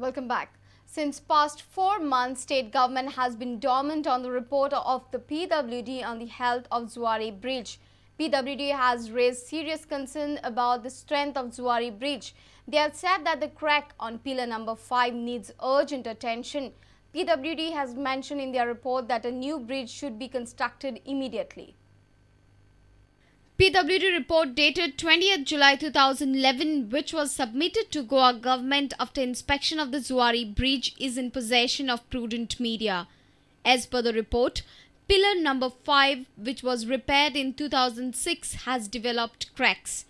Welcome back. Since past 4 months, state government has been dormant on the report of the PWD on the health of Zawahri Bridge. PWD has raised serious concern about the strength of Zawahri Bridge. They have said that the crack on pillar number 5 needs urgent attention. PWD has mentioned in their report that a new bridge should be constructed immediately. PWD report dated 20th July 2011, which was submitted to Goa government after inspection of the Zawahri Bridge, is in possession of Prudent media. As per the report, pillar number 5, which was repaired in 2006, has developed cracks.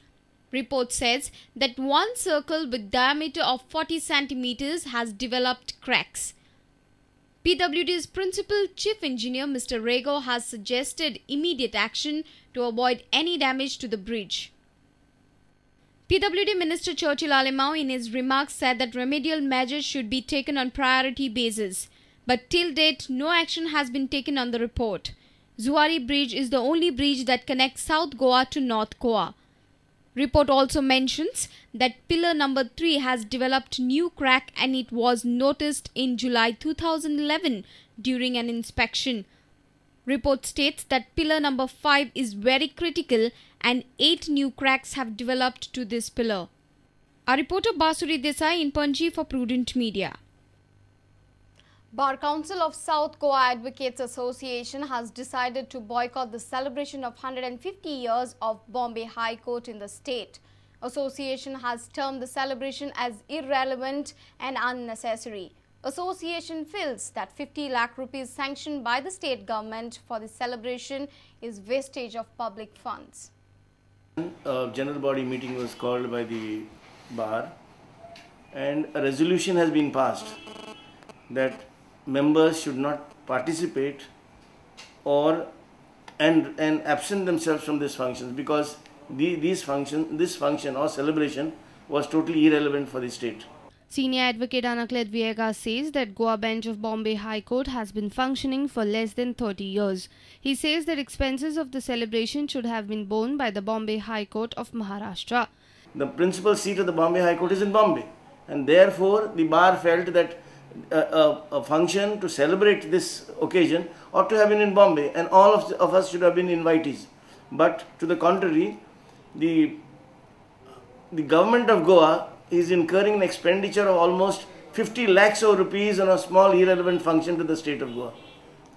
Report says that one circle with diameter of 40 centimeters has developed cracks. PWD's Principal Chief Engineer Mr. Rego has suggested immediate action to avoid any damage to the bridge. PWD Minister Churchill Alimau in his remarks said that remedial measures should be taken on priority basis. But till date, no action has been taken on the report. Zuari Bridge is the only bridge that connects South Goa to North Goa. Report also mentions that pillar number 3 has developed new crack and it was noticed in July 2011 during an inspection. Report states that pillar number 5 is very critical and 8 new cracks have developed to this pillar. Our reporter Basuri Desai in Panji for Prudent Media. Bar Council of South Goa Advocates Association has decided to boycott the celebration of 150 years of Bombay High Court in the state. Association has termed the celebration as irrelevant and unnecessary. Association feels that 50 lakh rupees sanctioned by the state government for the celebration is wastage of public funds. A general body meeting was called by the bar and a resolution has been passed that members should not participate or and absent themselves from these functions because this function or celebration was totally irrelevant for the state. Senior advocate Anaklet Viegas says that Goa bench of Bombay High Court has been functioning for less than 30 years. He says that expenses of the celebration should have been borne by the Bombay High Court of Maharashtra. The principal seat of the Bombay High Court is in Bombay, and therefore the bar felt that a function to celebrate this occasion ought to have been in Bombay and all of us should have been invitees. But to the contrary, the government of Goa is incurring an expenditure of almost 50 lakhs of rupees on a small irrelevant function to the state of Goa.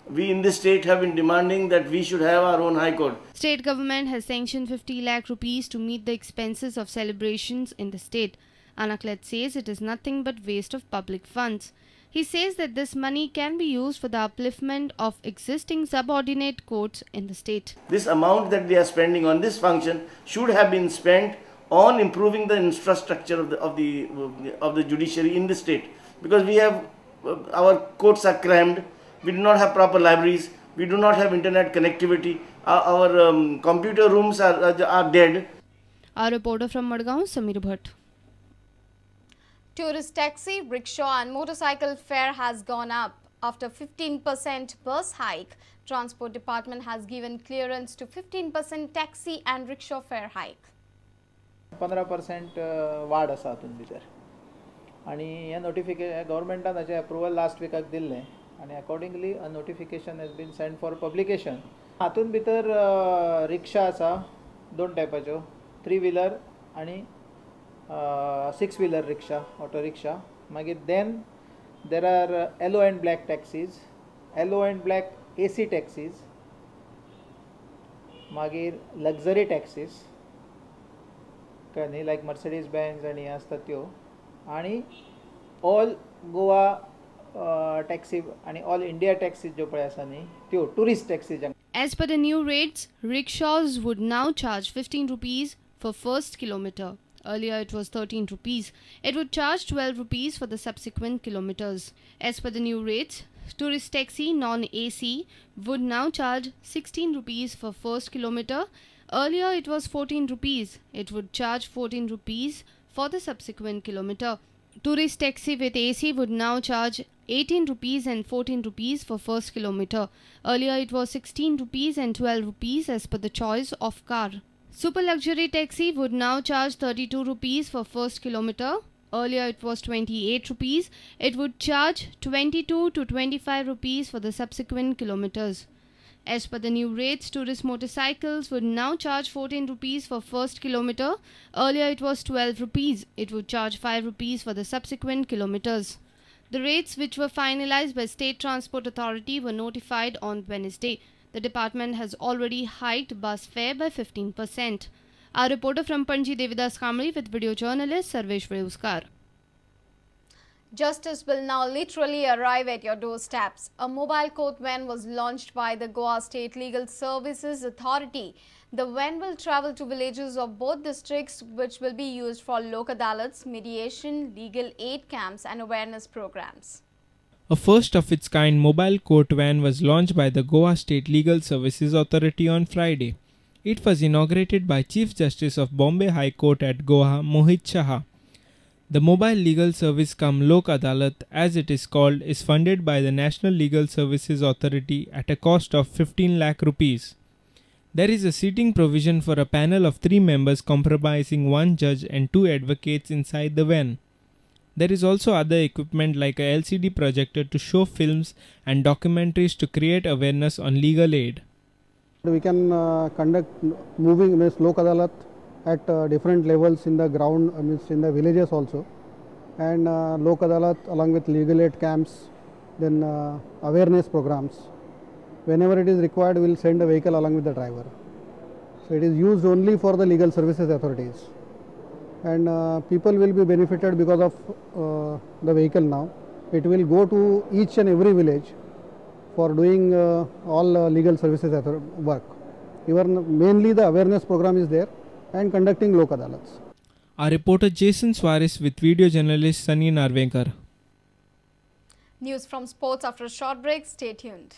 We in this state have been demanding that we should have our own high court. State government has sanctioned 50 lakh rupees to meet the expenses of celebrations in the state. Anaklet says it is nothing but waste of public funds. He says that this money can be used for the upliftment of existing subordinate courts in the state. This amount that they are spending on this function should have been spent on improving the infrastructure of the judiciary in the state, because we have our courts are crammed, we do not have proper libraries, we do not have internet connectivity, our computer rooms are dead. Our reporter from Madgaon, Samir Bhatt. Tourist taxi, rickshaw and motorcycle fare has gone up. After 15% bus hike, Transport Department has given clearance to 15% taxi and rickshaw fare hike. 15% वाढ आसा हातून भितर आनी हे notification गव्हर्मेंटान हाचे approval last विकाक दिल्ले आनी accordingly a notification has been send for publication. हातून भितर रिक्षा आसा 2 टायपाच्यो, 3 व्हिलर आनी 6 व्हिलर रिक्षा, ऑटो रिक्षा. मागीर then there are yellow and black taxis, yellow and black AC taxis, मागीर लग्जरी टॅक्सीज न्ही लायक मर्सिडीज बेंज आनी आसता त्यो, आनी ऑल गोवा टॅक्सी आनी ऑल इंडिया टॅक्सीज ज्यो पळय आसा न्ही त्यो tourist taxis. As per the new rates, rickshaws would now charge 15 rupees for first kilometer. Earlier it was 13 rupees. It would charge 12 rupees for the subsequent kilometers. As per the new rates, tourist taxi non-AC would now charge 16 rupees for first kilometer. Earlier it was 14 rupees. It would charge 14 rupees for the subsequent kilometer. Tourist taxi with AC would now charge 18 rupees and 14 rupees for first kilometer. Earlier it was 16 rupees and 12 rupees as per the choice of car. Super luxury taxi would now charge 32 rupees for first kilometer. Earlier it was 28 rupees. It would charge 22 to 25 rupees for the subsequent kilometers. As per the new rates, tourist motorcycles would now charge 14 rupees for first kilometer. Earlier it was 12 rupees. It would charge 5 rupees for the subsequent kilometers. The rates, which were finalized by State Transport Authority, were notified on Wednesday. The department has already hiked bus fare by 15%. Our reporter from Panji, Devidas Kamri, with video journalist Sarvesh Reuskar. Justice will now literally arrive at your doorsteps. A mobile court van was launched by the Goa State Legal Services Authority. The van will travel to villages of both districts, which will be used for lok adalats, mediation, legal aid camps and awareness programs. A first of its kind mobile court van was launched by the Goa State Legal Services Authority on Friday. It was inaugurated by Chief Justice of Bombay High Court at Goa, Mohit Shah. The Mobile Legal Service cum Lok Adalat, as it is called, is funded by the National Legal Services Authority at a cost of 15 lakh rupees. There is a seating provision for a panel of 3 members comprising 1 judge and 2 advocates inside the van. There is also other equipment like a LCD projector to show films and documentaries to create awareness on legal aid. We can conduct moving Lok Adalat at different levels in the ground, in the villages also, and Lok Adalat along with legal aid camps, then awareness programs. Whenever it is required, we will send a vehicle along with the driver. So it is used only for the legal services authorities, and people will be benefited because of the vehicle now. It will go to each and every village for doing all legal services work. Even mainly the awareness program is there and conducting lok adalats. Our reporter Jason Zuari with video journalist Sunny Narvekar. News from sports after a short break. Stay tuned.